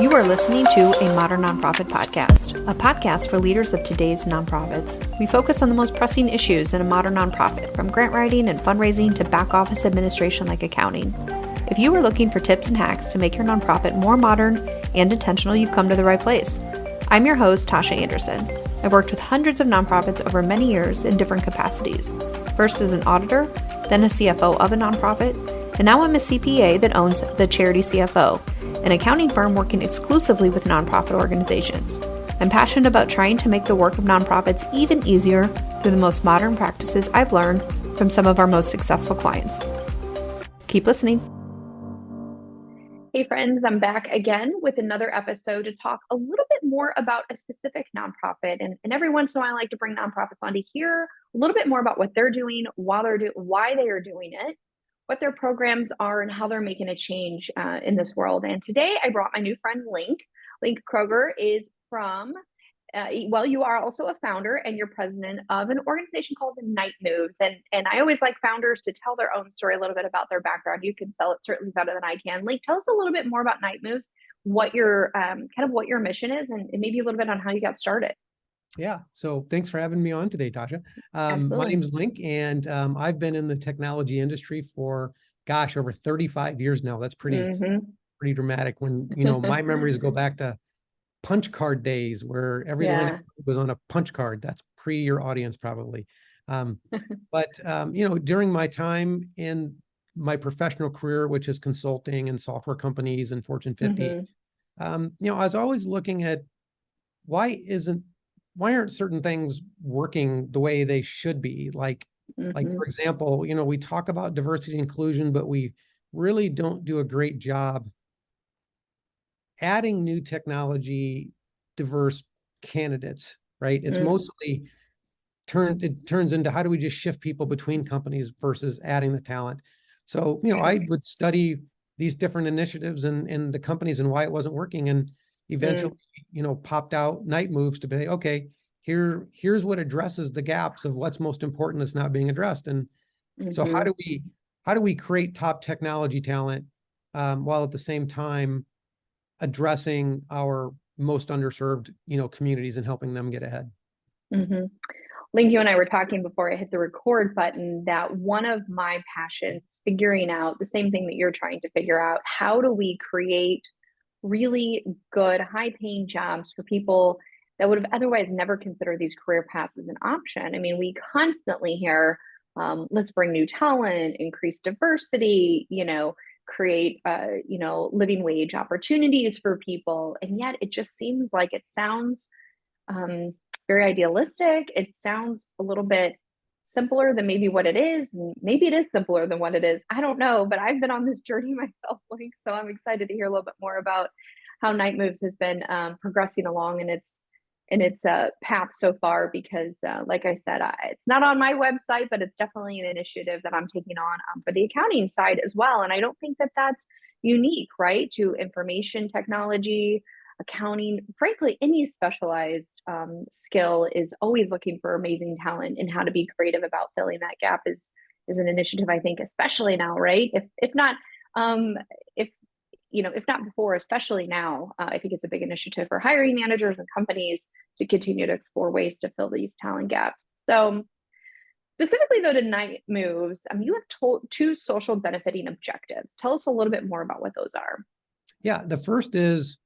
You are listening to a Modern Nonprofit Podcast, a podcast for leaders of today's nonprofits. We focus on the most pressing issues in a modern nonprofit, from grant writing and fundraising to back office administration like accounting. If you are looking for tips and hacks to make your nonprofit more modern and intentional, you've come to the right place. I'm your host, Tosha Anderson. I've worked with hundreds of nonprofits over many years in different capacities. First as an auditor, then a CFO of a nonprofit, and now I'm a CPA that owns the Charity CFO, an accounting firm working exclusively with nonprofit organizations. I'm passionate about trying to make the work of nonprofits even easier through the most modern practices I've learned from some of our most successful clients. Keep listening. Hey friends, I'm back again with another episode to talk a little bit more about a specific nonprofit. And every once in a while, I like to bring nonprofits on to hear a little bit more about what they're doing, why they are doing it, what their programs are, and how they're making a change in this world. And today I brought my new friend, Linc Kroeger is from, you are also a founder and you're president of an organization called the Night Moves. And I always like founders to tell their own story, a little bit about their background. You can sell it certainly better than I can. Linc, tell us a little bit more about Night Moves, what your what your mission is, and maybe a little bit on how you got started. Yeah. So thanks for having me on today, Tosha. My name is Linc, and I've been in the technology industry for, over 35 years now. That's pretty dramatic when, my memories go back to punch card days where every line was on a punch card. That's pre your audience probably. But during my time in my professional career, which is consulting and software companies and Fortune 50, I was always looking at why aren't certain things working the way they should be? Like for example, we talk about diversity and inclusion, but we really don't do a great job adding new technology, diverse candidates, right? It's mostly it turns into how do we just shift people between companies versus adding the talent. So, I would study these different initiatives and the companies and why it wasn't working. And eventually, popped out Night Moves to be, okay, here's what addresses the gaps of what's most important that's not being addressed. And so how do we create top technology talent while at the same time addressing our most underserved, communities and helping them get ahead? Linc, you and I were talking before I hit the record button that one of my passions is figuring out the same thing that you're trying to figure out. How do we create really good, high-paying jobs for people that would have otherwise never considered these career paths as an option? I mean, we constantly hear, let's bring new talent, increase diversity, create, living wage opportunities for people. And yet it just seems like it sounds very idealistic. It sounds a little bit simpler than maybe what it is. And maybe it is simpler than what it is. I don't know, but I've been on this journey myself, Linc, so I'm excited to hear a little bit more about how Night Moves has been progressing along in its path so far, because like I said, it's not on my website, but it's definitely an initiative that I'm taking on for the accounting side as well. And I don't think that that's unique, right, to information technology, accounting. Frankly, any specialized skill is always looking for amazing talent, and how to be creative about filling that gap is an initiative, I think, especially now, right? If not before, especially now, I think it's a big initiative for hiring managers and companies to continue to explore ways to fill these talent gaps. So specifically though to Night Moves, you have two social benefiting objectives. Tell us a little bit more about what those are. Yeah, the first is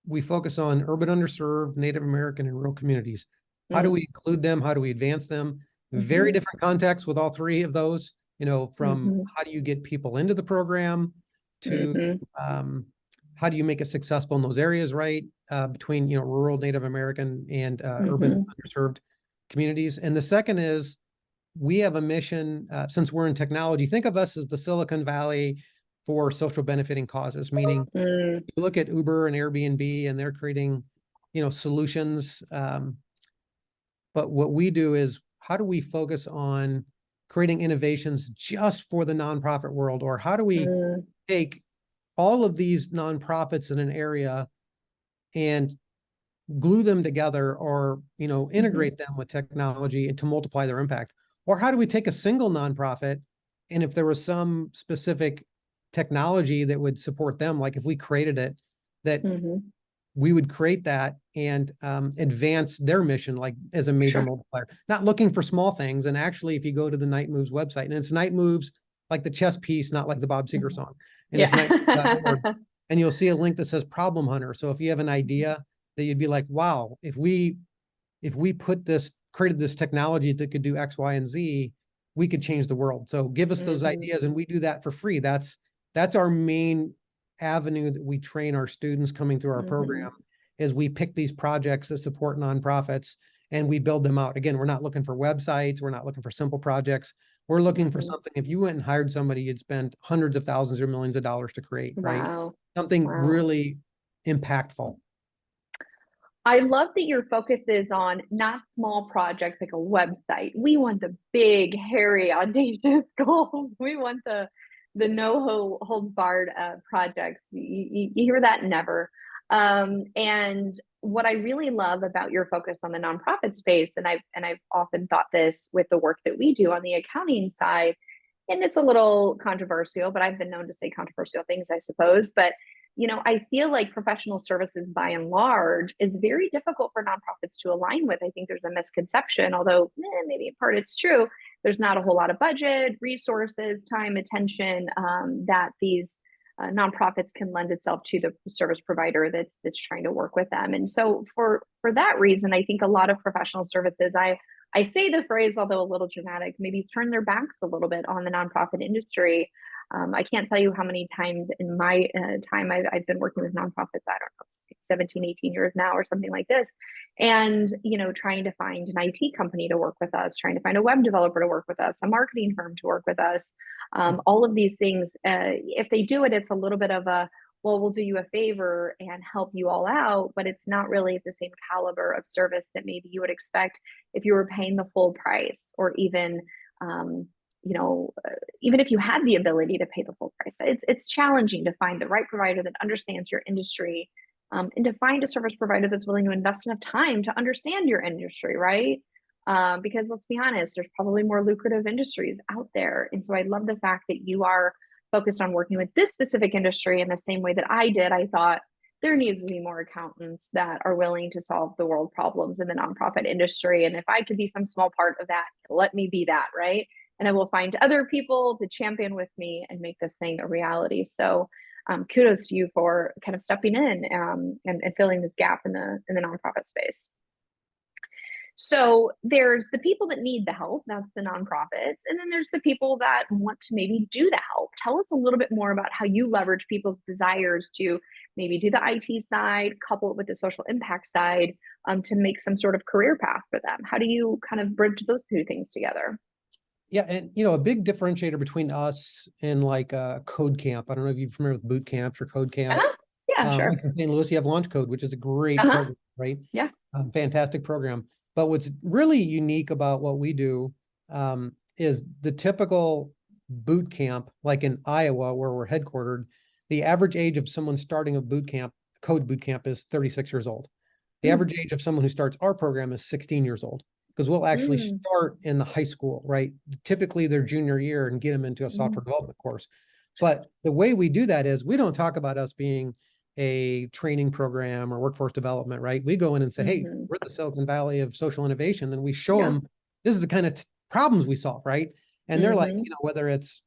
we focus on urban underserved, Native American, and rural communities. How do we include them? How do we advance them? Very different contexts with all three of those, from how do you get people into the program to how do you make it successful in those areas, right? Between, rural Native American and urban underserved communities. And the second is we have a mission, since we're in technology, think of us as the Silicon Valley for social benefiting causes, meaning you look at Uber and Airbnb and they're creating, solutions. But what we do is how do we focus on creating innovations just for the nonprofit world? Or how do we take all of these nonprofits in an area and glue them together, or, integrate them with technology and to multiply their impact? Or how do we take a single nonprofit, and if there was some specific technology that would support them, like if we created it, that Mm-hmm. we would create that and advance their mission, like as a major Sure. multiplier, not looking for small things. And actually, if you go to the Night Moves website, and it's Night Moves like the chess piece, not like the Bob Seger song, and it's nightmoves.org, Yeah. and you'll see a link that says Problem Hunter. So if you have an idea that you'd be like, wow, if we created this technology that could do X, Y, and Z, we could change the world. So give us those Mm-hmm. ideas, and we do that for free. That's our main avenue that we train our students coming through our Mm-hmm. program, is we pick these projects that support nonprofits and we build them out. Again, we're not looking for websites. We're not looking for simple projects. We're looking for Mm-hmm. something. If you went and hired somebody, you'd spend hundreds of thousands or millions of dollars to create, right? Wow. Something Wow. really impactful. I love that your focus is on not small projects like a website. We want the big, hairy, audacious goals. We want the no holds barred projects. You hear that never. And what I really love about your focus on the nonprofit space, and I've often thought this with the work that we do on the accounting side, and it's a little controversial, but I've been known to say controversial things, I suppose. But I feel like professional services by and large is very difficult for nonprofits to align with. I think there's a misconception, although maybe in part it's true. There's not a whole lot of budget, resources, time, attention that these nonprofits can lend itself to the service provider that's trying to work with them. And so for that reason, I think a lot of professional services, I say the phrase, although a little dramatic, maybe turn their backs a little bit on the nonprofit industry. I can't tell you how many times in my time I've been working with nonprofits, I don't know, 17, 18 years now or something like this. And, trying to find an IT company to work with us, trying to find a web developer to work with us, a marketing firm to work with us. All of these things, if they do it, it's a little bit of a, well, we'll do you a favor and help you all out, but it's not really at the same caliber of service that maybe you would expect if you were paying the full price, or even, even if you had the ability to pay the full price. It's challenging to find the right provider that understands your industry, and to find a service provider that's willing to invest enough time to understand your industry, right? Because let's be honest, there's probably more lucrative industries out there. And so I love the fact that you are focused on working with this specific industry in the same way that I did. I thought there needs to be more accountants that are willing to solve the world problems in the nonprofit industry. And if I could be some small part of that, let me be that, right? And I will find other people to champion with me and make this thing a reality. So kudos to you for kind of stepping in and filling this gap in the nonprofit space. So there's the people that need the help, that's the nonprofits. And then there's the people that want to maybe do the help. Tell us a little bit more about how you leverage people's desires to maybe do the IT side, couple it with the social impact side, to make some sort of career path for them. How do you kind of bridge those two things together? Yeah, and a big differentiator between us and like a code camp. I don't know if you're familiar with boot camps or code camps. Uh-huh. Yeah, sure. Like in St. Louis, you have Launch Code, which is a great Uh-huh. program, right? Yeah. Fantastic program. But what's really unique about what we do is the typical boot camp, like in Iowa, where we're headquartered, the average age of someone starting a boot camp, code boot camp, is 36 years old. The average age of someone who starts our program is 16 years old, because we'll actually Mm. start in the high school, right? Typically their junior year, and get them into a software development course. But the way we do that is we don't talk about us being a training program or workforce development, right? We go in and say, hey, Mm-hmm. we're the Silicon Valley of social innovation. And we show Yeah. them this is the kind of problems we solve, right? And they're like, Mm-hmm. whether it's,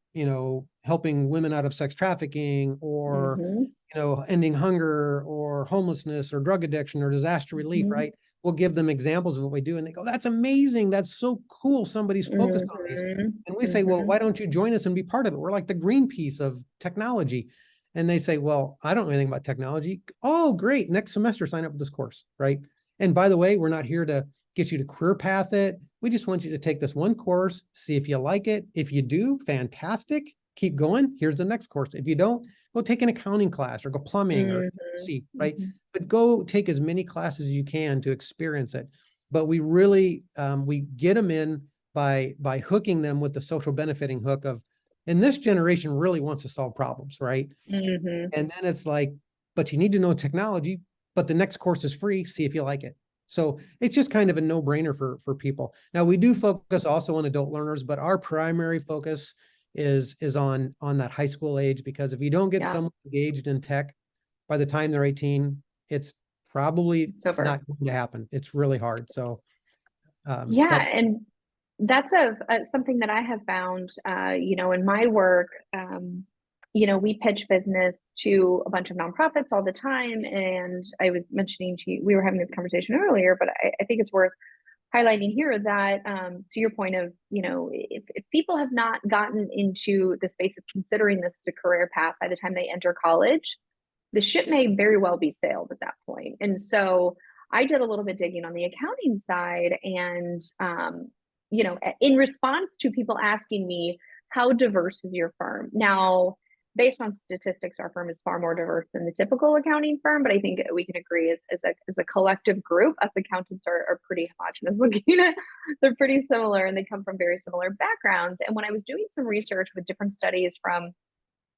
helping women out of sex trafficking, or, Mm-hmm. ending hunger or homelessness or drug addiction or disaster relief, Mm-hmm. right? We'll give them examples of what we do. And they go, that's amazing. That's so cool. Somebody's focused on these. Mm-hmm. And we say, well, Mm-hmm. why don't you join us and be part of it? We're like the Greenpeace of technology. And they say, well, I don't know anything about technology. Oh, great. Next semester, sign up for this course, right? And by the way, we're not here to get you to career path it. We just want you to take this one course, see if you like it. If you do, fantastic. Keep going. Here's the next course. If you don't, go take an accounting class or go plumbing or see, right? Mm-hmm. But go take as many classes as you can to experience it. But we really, we get them in by hooking them with the social benefiting hook of, and this generation really wants to solve problems, right? Mm-hmm. And then it's like, but you need to know technology, but the next course is free. See if you like it. So it's just kind of a no-brainer for people. Now we do focus also on adult learners, but our primary focus is on that high school age, because if you don't get Yeah. someone engaged in tech by the time they're 18, it's probably It's over. not going to happen. It's really hard. So Yeah, that's and that's something that I have found, in my work. We pitch business to a bunch of nonprofits all the time, and I was mentioning to you, we were having this conversation earlier, but I think it's worth highlighting here that, to your point of, if people have not gotten into the space of considering this as a career path by the time they enter college, the ship may very well be sailed at that point. And so I did a little bit digging on the accounting side, and in response to people asking me, how diverse is your firm? Now, based on statistics, our firm is far more diverse than the typical accounting firm, but I think we can agree as a collective group, us accountants are pretty homogenous looking at. They're pretty similar, and they come from very similar backgrounds. And when I was doing some research with different studies from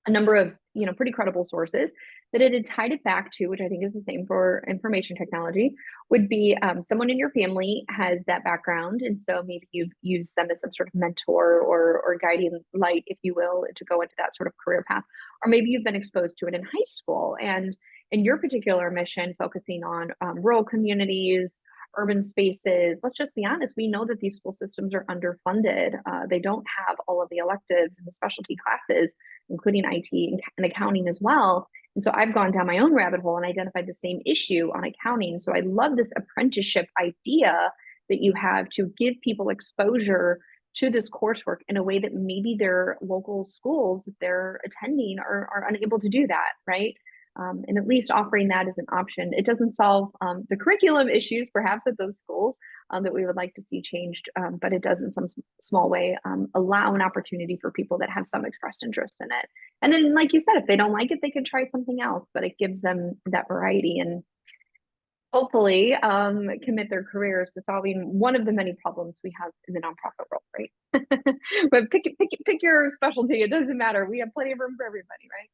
a number of pretty credible sources, that it had tied it back to, which I think is the same for information technology, would be someone in your family has that background, and so maybe you've used them as some sort of mentor or guiding light, if you will, to go into that sort of career path. Or maybe you've been exposed to it in high school, and in your particular mission focusing on rural communities, urban spaces. Let's just be honest, we know that these school systems are underfunded. They don't have all of the electives and the specialty classes, including IT and accounting as well. And so I've gone down my own rabbit hole and identified the same issue on accounting. So I love this apprenticeship idea that you have to give people exposure to this coursework in a way that maybe their local schools that they're attending are unable to do that, right? And at least offering that as an option. It doesn't solve the curriculum issues, perhaps, at those schools that we would like to see changed, but it does in some small way allow an opportunity for people that have some expressed interest in it. And then, like you said, if they don't like it, they can try something else, but it gives them that variety and hopefully commit their careers to solving one of the many problems we have in the nonprofit world, right? But pick your specialty. It doesn't matter. We have plenty of room for everybody, right?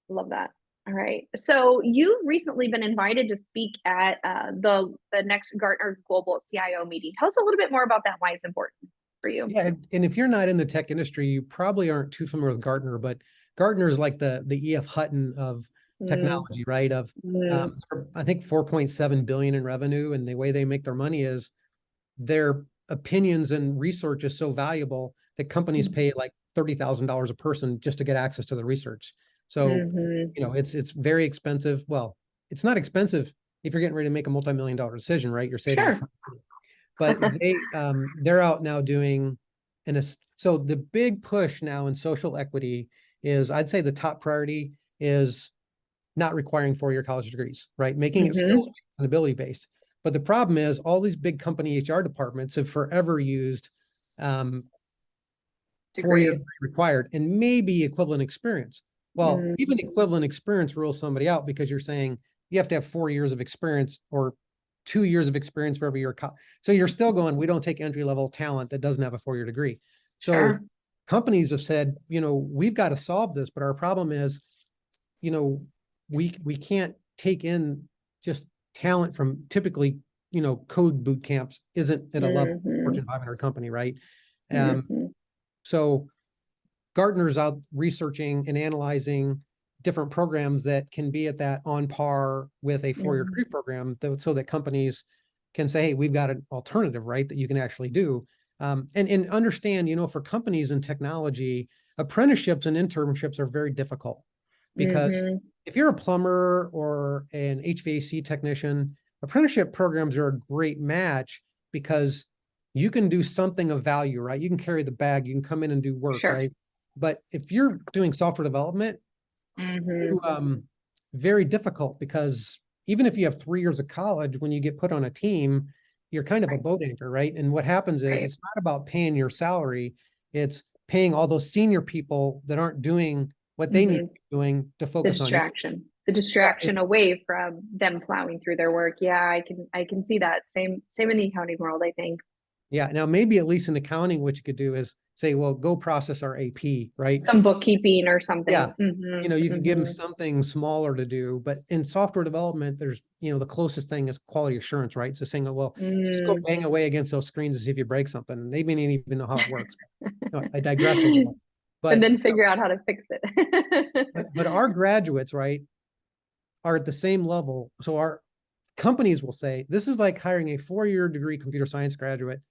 Love that. All right. So you've recently been invited to speak at the next Gartner Global CIO meeting. Tell us a little bit more about that, why it's important for you. Yeah, and if you're not in the tech industry, you probably aren't too familiar with Gartner, but Gartner is like the E.F. Hutton of technology, right? I think 4.7 billion in revenue, and the way they make their money is their opinions and research is so valuable that companies pay like $30,000 a person just to get access to the research. So, it's very expensive. Well, it's not expensive if you're getting ready to make a multi-million-dollar decision, right? You're saving. Sure. But they're out now doing, so the big push now in social equity is, I'd say the top priority is not requiring four-year college degrees, right? Making it skills and ability based. But the problem is all these big company HR departments have forever used four-year required and maybe equivalent experience. Well, even equivalent experience rules somebody out because you're saying you have to have 4 years of experience or 2 years of experience for every year. So you're still going, we don't take entry-level talent that doesn't have a four-year degree. So companies have said, we've got to solve this, but our problem is, we can't take in just talent from typically, code boot camps isn't at a level Fortune 500 company, right? So Gartner's out researching and analyzing different programs that can be at that on par with a four-year degree program, so that companies can say, hey, we've got an alternative, right, that you can actually do. And understand, for companies in technology, apprenticeships and internships are very difficult because if you're a plumber or an HVAC technician, apprenticeship programs are a great match because you can do something of value, right? You can carry the bag, you can come in and do work, right? But if you're doing software development, very difficult because even if you have 3 years of college, when you get put on a team, you're kind of a boat anchor, right? And what happens is it's not about paying your salary, it's paying all those senior people that aren't doing what they need to be doing to focus on the distraction away from them plowing through their work. Yeah, I can see that. Same in the accounting world, I think. Yeah. Now, maybe at least in accounting, what you could do is say, well, go process our AP, right? Some bookkeeping or something. Yeah. You can give them something smaller to do, but in software development, there's, the closest thing is quality assurance, right? So saying, well, just go bang away against those screens to see if you break something. And they may not even know how it works. I digress a little. But and then figure out how to fix it. but our graduates, right? are at the same level. So our companies will say, this is like hiring a 4-year degree computer science graduate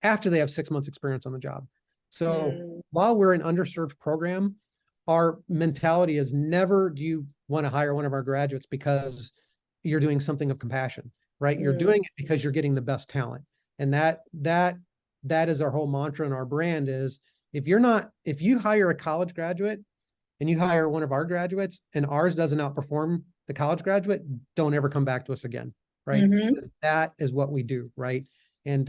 after they have 6 months experience on the job. So Mm, while we're an underserved program, our mentality is never do you want to hire one of our graduates because you're doing something of compassion, right? You're mm, doing it because you're getting the best talent. And that is our whole mantra, and our brand is, if you hire a college graduate and you hire one of our graduates and ours doesn't outperform the college graduate, don't ever come back to us again, right? mm-hmm. Because that is what we do, right? And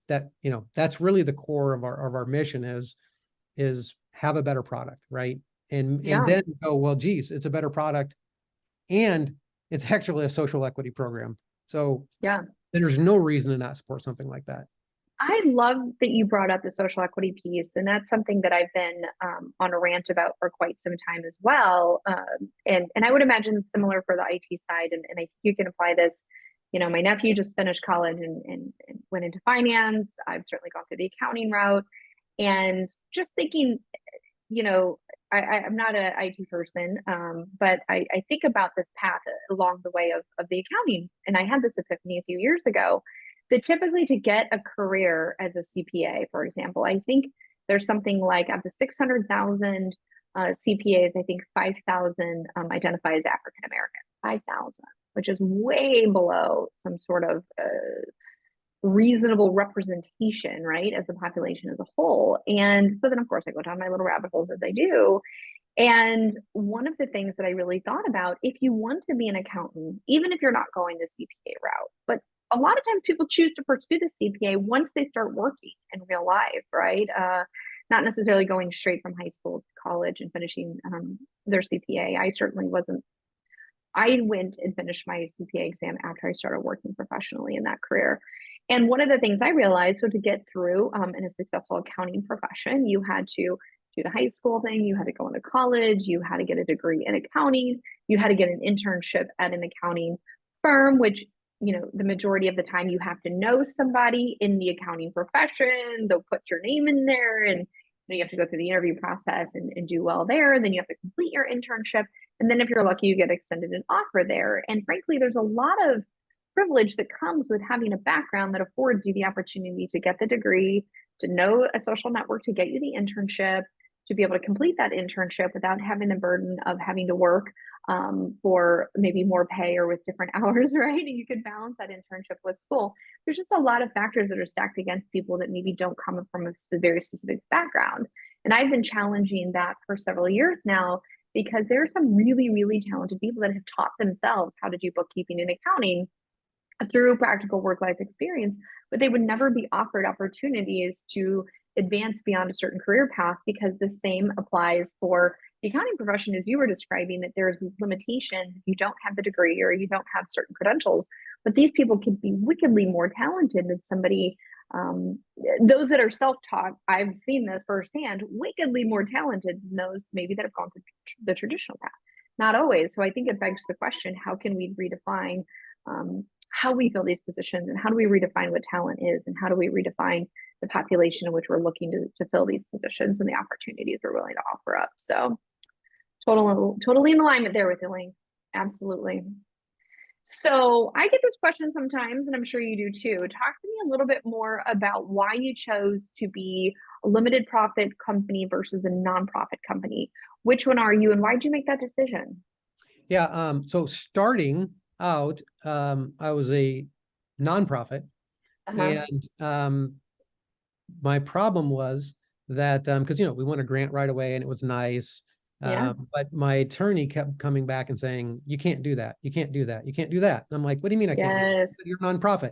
that, that's really the core of our mission is have a better product, right? And Yeah, then go, well, geez, it's a better product and it's actually a social equity program. So yeah. there's no reason to not support something like that. I love that you brought up the social equity piece, and that's something that I've been on a rant about for quite some time as well. And I would imagine similar for the IT side, and I think you can apply this. My nephew just finished college and went into finance. I've certainly gone through the accounting route, and just thinking, you know, I'm not an IT person, but I think about this path along the way of the accounting. And I had this epiphany a few years ago that typically to get a career as a CPA, for example, I think there's something like of the 600,000 CPAs, I think 5,000 identify as African American, 5,000, which is way below some sort of reasonable representation, right, of the population as a whole. And so then, of course, I go down my little rabbit holes as I do. And one of the things that I really thought about, if you want to be an accountant, even if you're not going the CPA route, but a lot of times people choose to pursue the CPA once they start working in real life, right? Not necessarily going straight from high school to college and finishing their CPA. I certainly wasn't. I went and finished my CPA exam after I started working professionally in that career. And one of the things I realized, so to get through in a successful accounting profession, you had to do the high school thing, you had to go into college, you had to get a degree in accounting, you had to get an internship at an accounting firm, which, the majority of the time you have to know somebody in the accounting profession. They'll put your name in there, and you have to go through the interview process and do well there. Then you have to complete your internship. And then if you're lucky, you get extended an offer there. And frankly, there's a lot of privilege that comes with having a background that affords you the opportunity to get the degree, to know a social network, to get you the internship, to be able to complete that internship without having the burden of having to work for maybe more pay or with different hours, right? And you could balance that internship with school. There's just a lot of factors that are stacked against people that maybe don't come from a very specific background. And I've been challenging that for several years now, because there are some really, really talented people that have taught themselves how to do bookkeeping and accounting through practical work life experience, but they would never be offered opportunities to advance beyond a certain career path, because the same applies for the accounting profession as you were describing, that there's these limitations if you don't have the degree or you don't have certain credentials. But these people can be wickedly more talented than somebody, those that are self-taught. I've seen this firsthand, wickedly more talented than those maybe that have gone through the traditional path. Not always. So I think it begs the question, how can we redefine how we fill these positions, and how do we redefine what talent is, and how do we redefine the population in which we're looking to fill these positions and the opportunities we're willing to offer up. So totally in alignment there with you, Linc. Absolutely. So I get this question sometimes, and I'm sure you do too. Talk to me a little bit more about why you chose to be a limited profit company versus a nonprofit company. Which one are you, and why did you make that decision? Yeah. So starting out, I was a nonprofit, Uh-huh. and my problem was that because we won a grant right away and it was nice. Yeah. But my attorney kept coming back and saying, you can't do that. You can't do that. You can't do that. And I'm like, what do you mean I can't do that? Yes. You're a nonprofit.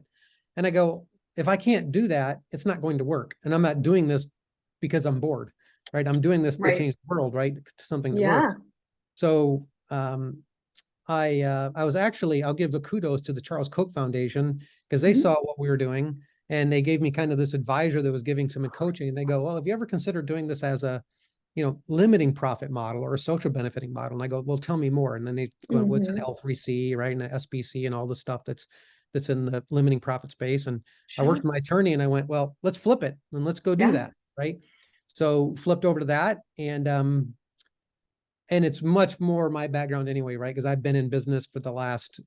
And I go, if I can't do that, it's not going to work. And I'm not doing this because I'm bored, right? I'm doing this to Right. change the world, right? To something that Yeah. works. So I was actually, I'll give a kudos to the Charles Koch Foundation, because they Mhm. saw what we were doing and they gave me kind of this advisor that was giving some coaching, and they go, well, have you ever considered doing this as a, limiting profit model or a social benefiting model? And I go, well, tell me more. And then they go, what's an Mhm. L3C, right? And an SBC and all the stuff that's in the limiting profit space. And I worked Sure. with my attorney and I went, well, let's flip it and let's go do Yeah. that. Right. So flipped over to that. And and it's much more my background anyway, right? Because I've been in business for the last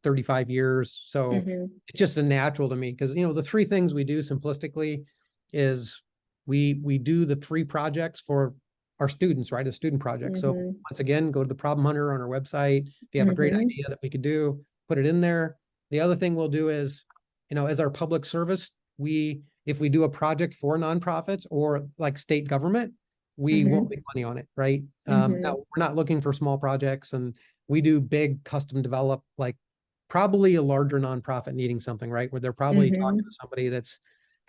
35 years. So it's just a natural to me because, the three things we do simplistically is we do the free projects for our students, right? A student project. So once again, go to the problem hunter on our website. If you have a great idea that we could do, put it in there. The other thing we'll do is, as our public service, if we do a project for nonprofits or like state government, we won't make money on it, right? Now we're not looking for small projects, and we do big custom develop, like probably a larger nonprofit needing something, right? Where they're probably talking to somebody that's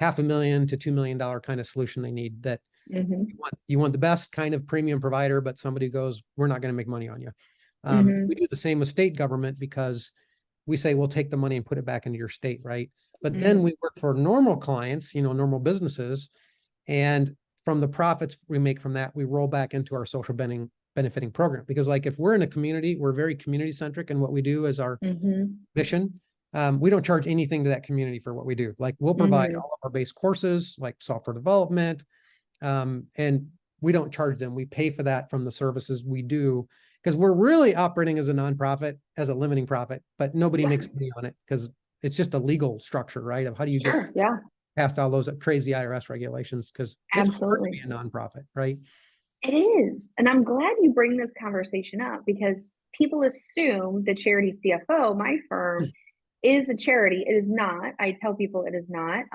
$500,000 to $2 million kind of solution they need, that you want the best kind of premium provider, but somebody goes, we're not going to make money on you. We do the same with state government because we say, we'll take the money and put it back into your state, right? But then we work for normal clients, normal businesses. And from the profits we make from that, we roll back into our social benefiting program. Because like if we're in a community, we're very community centric, and what we do is our mission. We don't charge anything to that community for what we do. Like we'll provide all of our base courses, like software development, and we don't charge them. We pay for that from the services we do, because we're really operating as a nonprofit, as a limiting profit, but nobody makes money on it because it's just a legal structure, right? Of how do you get past all those crazy IRS regulations? Because it's hard to be a nonprofit, right? It is. And I'm glad you bring this conversation up, because people assume the charity CFO, my firm, is a charity. It is not. I tell people it is not.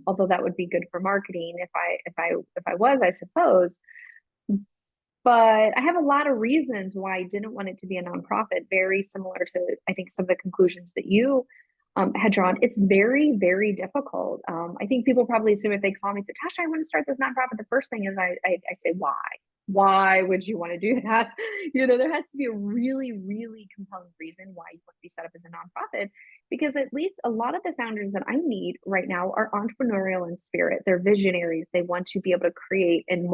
Although that would be good for marketing if I was, I suppose. But I have a lot of reasons why I didn't want it to be a nonprofit, very similar to, I think, some of the conclusions that you had drawn. It's very, very difficult. I think people probably assume if they call me and say, Tasha, I want to start this nonprofit, the first thing is I say, why? Why would you want to do that? There has to be a really, really compelling reason why you want to be set up as a nonprofit, because at least a lot of the founders that I meet right now are entrepreneurial in spirit. They're visionaries. They want to be able to create and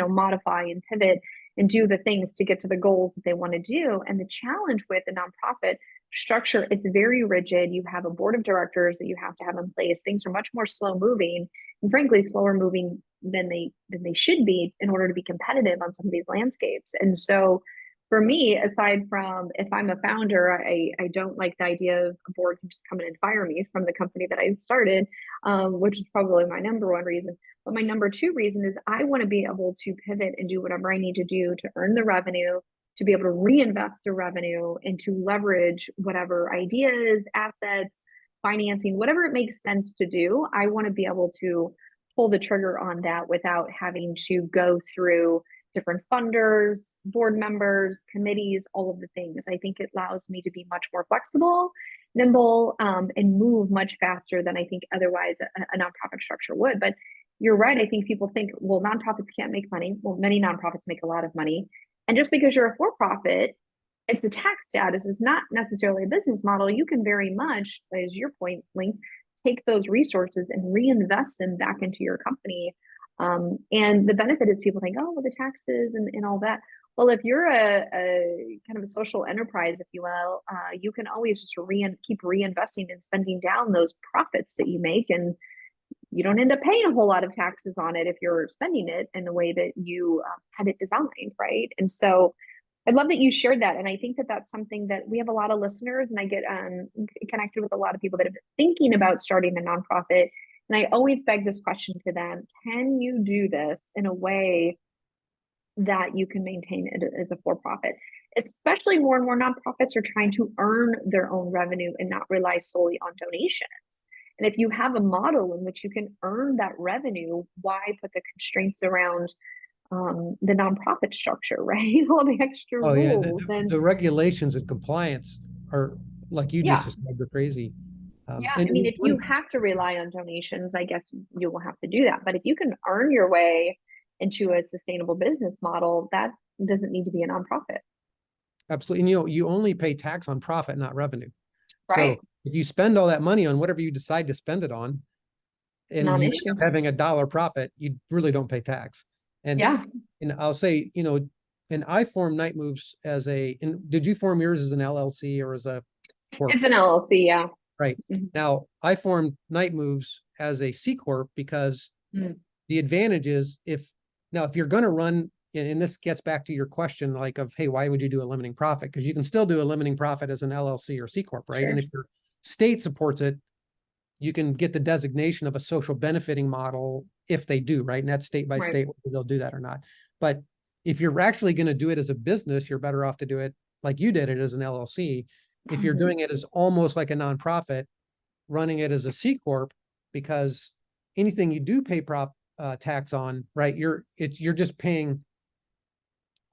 modify and pivot and do the things to get to the goals that they want to do. And the challenge with a nonprofit structure, it's very rigid. You have a board of directors that you have to have in place. Things are much more slow moving, and frankly slower moving than they should be in order to be competitive on some of these landscapes. And so for me, aside from if I'm a founder, I don't like the idea of a board can just come in and fire me from the company that I started, which is probably my number one reason. But my number two reason is I want to be able to pivot and do whatever I need to do to earn the revenue, to be able to reinvest the revenue and to leverage whatever ideas, assets, financing, whatever it makes sense to do. I want to be able to pull the trigger on that without having to go through different funders, board members, committees, all of the things. I think it allows me to be much more flexible, nimble, and move much faster than I think otherwise a nonprofit structure would. But you're right. I think people think, well, nonprofits can't make money. Well, many nonprofits make a lot of money. And just because you're a for-profit, it's a tax status. It's not necessarily a business model. You can very much, as your point, Linc, take those resources and reinvest them back into your company. And the benefit is people think, oh, well, the taxes and all that. Well, if you're a kind of a social enterprise, if you will, you can always just keep reinvesting and spending down those profits that you make, and you don't end up paying a whole lot of taxes on it if you're spending it in the way that you had it designed, right? And so I love that you shared that. And I think that that's something that we have a lot of listeners, and I get connected with a lot of people that have been thinking about starting a nonprofit. And I always beg this question to them: can you do this in a way that you can maintain it as a for-profit? Especially more and more nonprofits are trying to earn their own revenue and not rely solely on donations. And if you have a model in which you can earn that revenue, why put the constraints around the nonprofit structure, right? All the extra rules and the regulations and compliance are, like you just described, are crazy. I mean, if you have to rely on donations, I guess you will have to do that. But if you can earn your way into a sustainable business model, that doesn't need to be a nonprofit. Absolutely. And you only pay tax on profit, not revenue. Right. So if you spend all that money on whatever you decide to spend it on, and you end up having $1 profit, you really don't pay tax. And I'll say, and I formed Night Moves did you form yours as an LLC or as a corp? It's an LLC, yeah. Right. Now, I formed Night Moves as a C Corp because the advantage is if you're going to run, and this gets back to your question, like of, hey, why would you do a limiting profit? Because you can still do a limiting profit as an LLC or C Corp, right? Sure. And if your state supports it, you can get the designation of a social benefiting model if they do, right? And that's state by state, whether they'll do that or not. But if you're actually going to do it as a business, you're better off to do it like you did it as an LLC. If you're doing it as almost like a nonprofit, running it as a C Corp, because anything you do pay tax on, right? You're just paying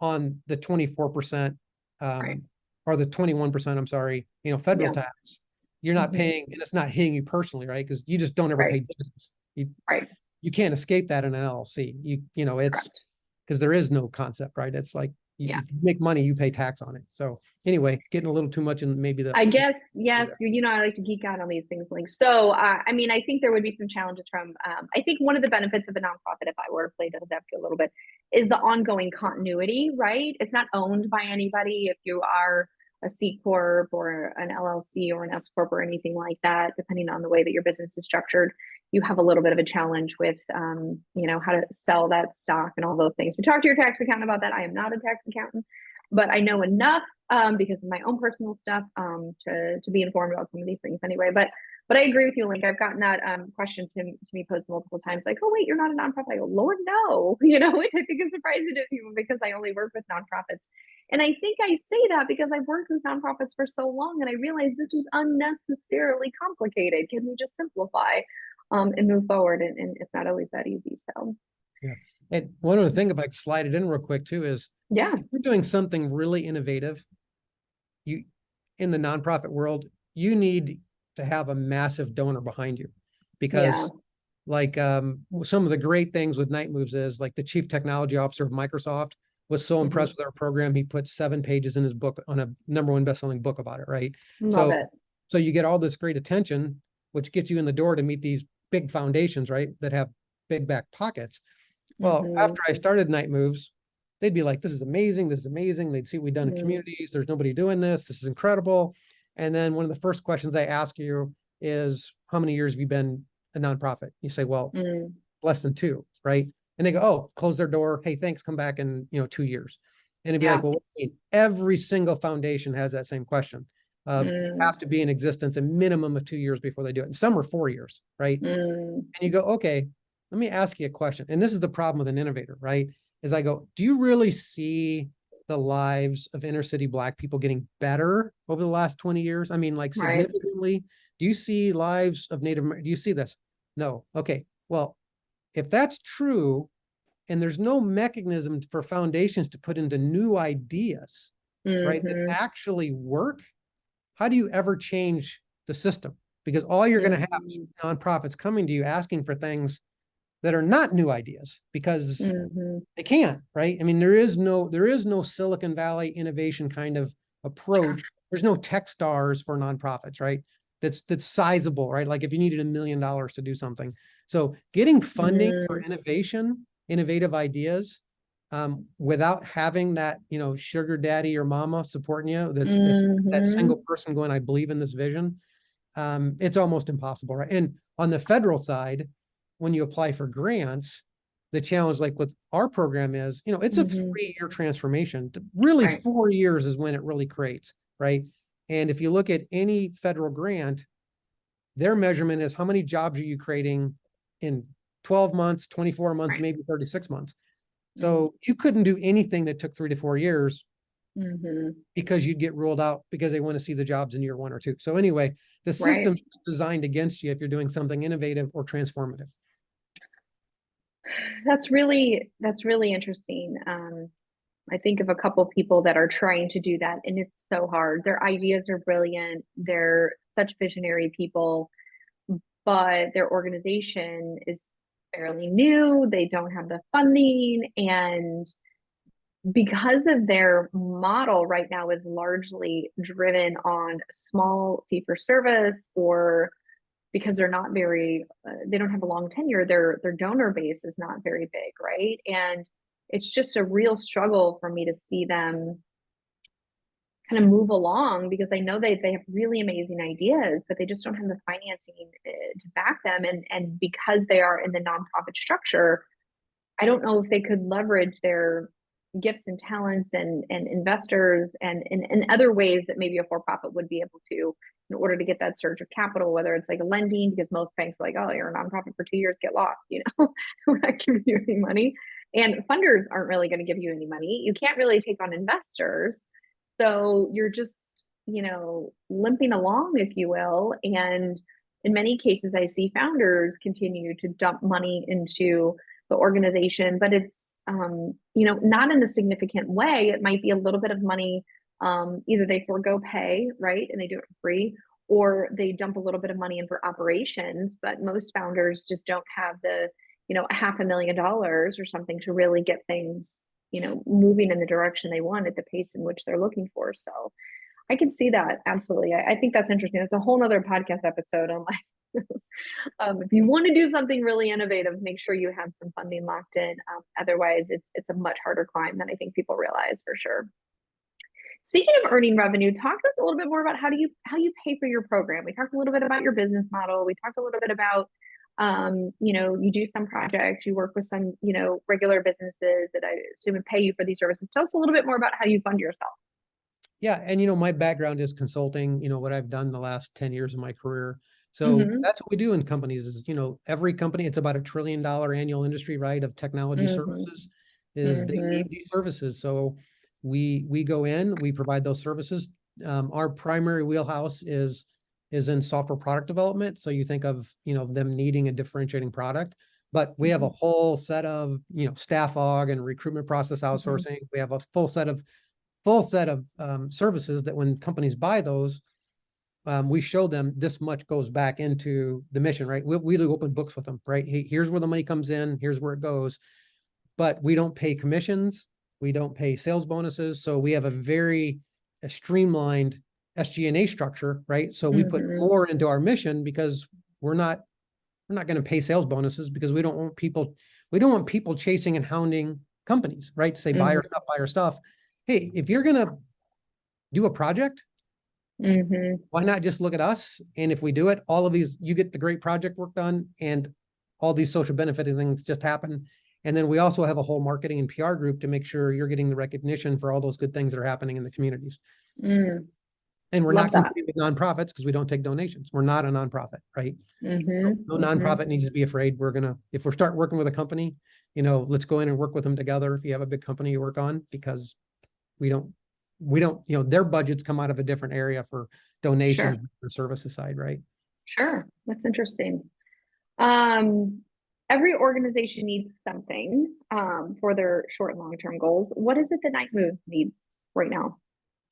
on the 24% or the 21%, I'm sorry, federal tax. You're not paying, and it's not hitting you personally, right? Because you just don't ever pay dividends. You can't escape that in an LLC. It's because there is no concept, right? It's like if you make money, you pay tax on it. So anyway, getting a little too much in maybe I guess, yes, I like to geek out on these things. Like, so, I mean, I think there would be some challenges from, I think one of the benefits of a nonprofit, if I were to play devil's advocate a little bit, is the ongoing continuity, right? It's not owned by anybody. If you are a C Corp or an LLC or an S Corp or anything like that, depending on the way that your business is structured, you have a little bit of a challenge with, how to sell that stock and all those things. We talked to your tax accountant about that. I am not a tax accountant, but I know enough because of my own personal stuff to be informed about some of these things anyway. But I agree with you, Linc. I've gotten that question to me posed multiple times, like, oh wait, you're not a nonprofit. I go, Lord, no, which I think is surprising to people because I only work with nonprofits. And I think I say that because I've worked with nonprofits for so long and I realize this is unnecessarily complicated. Can we just simplify and move forward? And it's not always that easy. So yeah. And one other thing, if I could slide it in real quick too, is if you're doing something really innovative, you in the nonprofit world, you need to have a massive donor behind you, because like some of the great things with Night Moves is like the chief technology officer of Microsoft was so impressed with our program, he put 7 pages in his book on a #1 best-selling book about it, right? Love it. So you get all this great attention, which gets you in the door to meet these big foundations, right, that have big back pockets. Well, after I started Night Moves, they'd be like, this is amazing. This is amazing. They'd see what we've done in communities. There's nobody doing this. This is incredible. And then one of the first questions I ask you is, how many years have you been a nonprofit? You say, well, less than 2, right? And they go, oh, close their door. Hey, thanks. Come back in, 2 years. And it'd be like, well, every single foundation has that same question of you have to be in existence a minimum of 2 years before they do it. And some are 4 years, right? And you go, okay, let me ask you a question. And this is the problem with an innovator, right? Is I go, do you really see the lives of inner city Black people getting better over the last 20 years? I mean, like significantly. Do you see lives of Native American? Do you see this? No. Okay. Well, if that's true, and there's no mechanism for foundations to put into new ideas, right, that actually work, how do you ever change the system? Because all you're going to have is nonprofits coming to you asking for things that are not new ideas, because they can't, right? I mean, there is no Silicon Valley innovation kind of approach. There's no tech stars for nonprofits, right? That's sizable, right? Like if you needed $1 million to do something. So getting funding for innovation, innovative ideas, without having that, sugar daddy or mama supporting you, that single person going, I believe in this vision, it's almost impossible, right? And on the federal side, when you apply for grants, the challenge, like with our program is, it's a 3-year transformation. Really, 4 years is when it really creates, right? And if you look at any federal grant, their measurement is how many jobs are you creating in 12 months, 24 months, maybe 36 months. So you couldn't do anything that took 3 to 4 years because you'd get ruled out because they want to see the jobs in year 1 or 2. So anyway, the system's designed against you if you're doing something innovative or transformative. That's really interesting. I think of a couple of people that are trying to do that, and it's so hard. Their ideas are brilliant. They're such visionary people, but their organization is fairly new. They don't have the funding, and because of their model right now is largely driven on small fee for service, or because they're not very they don't have a long tenure, their donor base is not very big, right? And it's just a real struggle for me to see them kind of move along, because I know they have really amazing ideas, but they just don't have the financing to back them. And because they are in the nonprofit structure, I don't know if they could leverage their gifts and talents and investors and other ways that maybe a for-profit would be able to in order to get that surge of capital, whether it's like a lending, because most banks are like, oh, you're a nonprofit for 2 years, get lost, we're not giving you any money. And funders aren't really going to give you any money. You can't really take on investors. So you're just, limping along, if you will. And in many cases, I see founders continue to dump money into the organization, but it's, not in a significant way. It might be a little bit of money. Either they forego pay, right, and they do it for free, or they dump a little bit of money in for operations. But most founders just don't have the, $500,000 or something to really get things, moving in the direction they want at the pace in which they're looking for. So I can see that. Absolutely. I think that's interesting. It's a whole nother podcast episode on like, if you want to do something really innovative, make sure you have some funding locked in. Otherwise, it's a much harder climb than I think people realize, for sure. Speaking of earning revenue, talk to us a little bit more about how you pay for your program. We talked a little bit about your business model. We talked a little bit about you do some projects, you work with some, regular businesses that I assume would pay you for these services. Tell us a little bit more about how you fund yourself. Yeah. And, my background is consulting, what I've done the last 10 years of my career. So that's what we do in companies is, every company, it's about $1 trillion annual industry, right, of technology services is they need these services. So we go in, we provide those services. Our primary wheelhouse is in software product development. So you think of, them needing a differentiating product, but we have a whole set of, staff aug and recruitment process outsourcing. We have a full set of services that when companies buy those, we show them this much goes back into the mission, right? We do open books with them, right? Hey, here's where the money comes in, here's where it goes, but we don't pay commissions, we don't pay sales bonuses. So we have a very streamlined SG&A structure, right? So we put more into our mission because we're not going to pay sales bonuses because we don't want people chasing and hounding companies, right? To say buy our stuff. Hey, if you're going to do a project, why not just look at us? And if we do it, all of these, you get the great project work done and all these social benefiting things just happen. And then we also have a whole marketing and PR group to make sure you're getting the recognition for all those good things that are happening in the communities. And we're not competing with nonprofits because we don't take donations. We're not a nonprofit, right? No nonprofit needs to be afraid. If we start working with a company, let's go in and work with them together. If you have a big company you work on, because we don't, their budgets come out of a different area for donations or services side, right? Sure. That's interesting. Every organization needs something for their short and long-term goals. What is it that Night Moves needs right now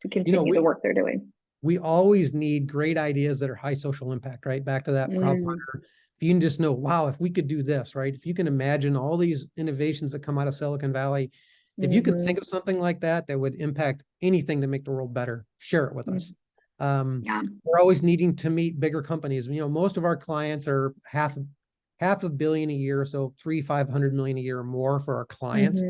to continue the work they're doing? We always need great ideas that are high social impact, right? Back to that prop hunter. If you can just know, wow, if we could do this, right? If you can imagine all these innovations that come out of Silicon Valley, if you could think of something like that would impact anything to make the world better, share it with us. We're always needing to meet bigger companies. Most of our clients are half $500 million a year, so $500 million a year or more for our clients.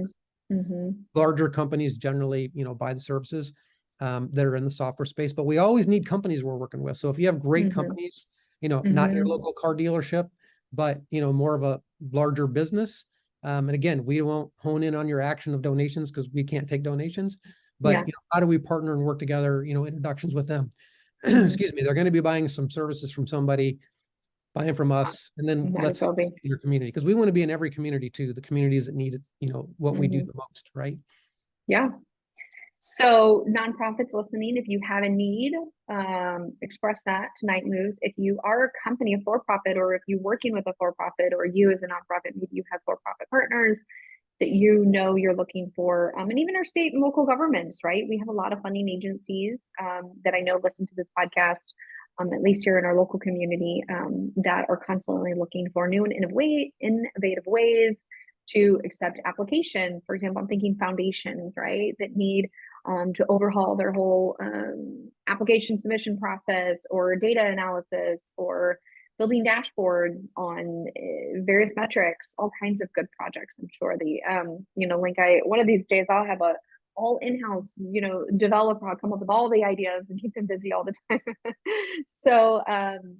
Larger companies generally, buy the services that are in the software space, but we always need companies we're working with. So if you have great companies, not your local car dealership, but more of a larger business. And again, we won't hone in on your action of donations because we can't take donations, but how do we partner and work together, introductions with them? Excuse me, they're going to be buying some services from somebody, buying from us, and then let's help your community, because we want to be in every community too, the communities that need it, what we do the most, right? Yeah. So nonprofits listening, if you have a need, express that to Night Moves. If you are a company, a for-profit, or if you're working with a for-profit, or you as a nonprofit, maybe you have for-profit partners that you're looking for, and even our state and local governments, right? We have a lot of funding agencies that I know listen to this podcast, at least here in our local community, that are constantly looking for new and innovative ways to accept application. For example, I'm thinking foundations, right, that need to overhaul their whole application submission process, or data analysis, or building dashboards on various metrics, all kinds of good projects. I'm sure Linc, one of these days I'll have a all in-house, developer. I'll come up with all the ideas and keep them busy all the time. So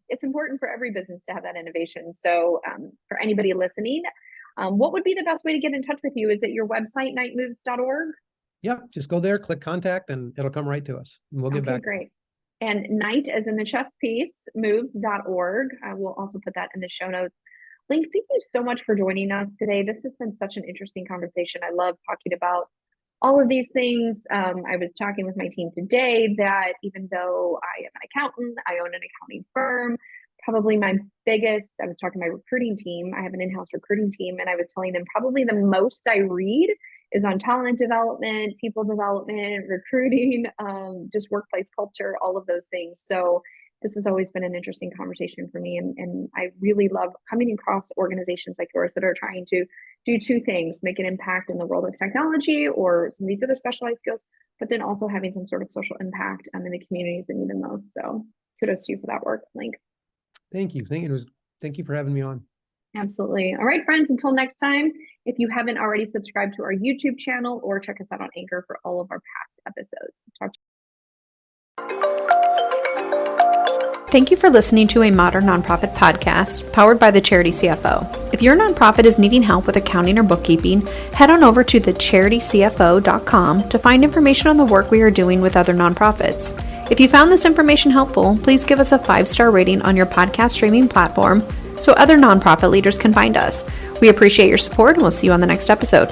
it's important for every business to have that innovation. So for anybody listening, What would be the best way to get in touch with you? Is it your website, nightmoves.org? Yep, just go there, click contact, and it'll come right to us. And we'll get back. Great. And night as in the chess piece, moves.org. I will also put that in the show notes. Linc, thank you so much for joining us today. This has been such an interesting conversation. I love talking about all of these things. I was talking with my team today that even though I am an accountant, I own an accounting firm, probably I was talking to my recruiting team. I have an in-house recruiting team, and I was telling them probably the most I read is on talent development, people development, recruiting, just workplace culture, all of those things. So this has always been an interesting conversation for me. And I really love coming across organizations like yours that are trying to do two things: make an impact in the world of technology or some of these other specialized skills, but then also having some sort of social impact in the communities that need the most. So kudos to you for that work, Linc. Thank you. Thank you for having me on. Absolutely. All right, friends, until next time, if you haven't already subscribed to our YouTube channel or check us out on Anchor for all of our past episodes. Talk to Thank you for listening to a Modern Nonprofit podcast powered by the Charity CFO. If your nonprofit is needing help with accounting or bookkeeping, head on over to thecharitycfo.com to find information on the work we are doing with other nonprofits. If you found this information helpful, please give us a 5-star rating on your podcast streaming platform so other nonprofit leaders can find us. We appreciate your support, and we'll see you on the next episode.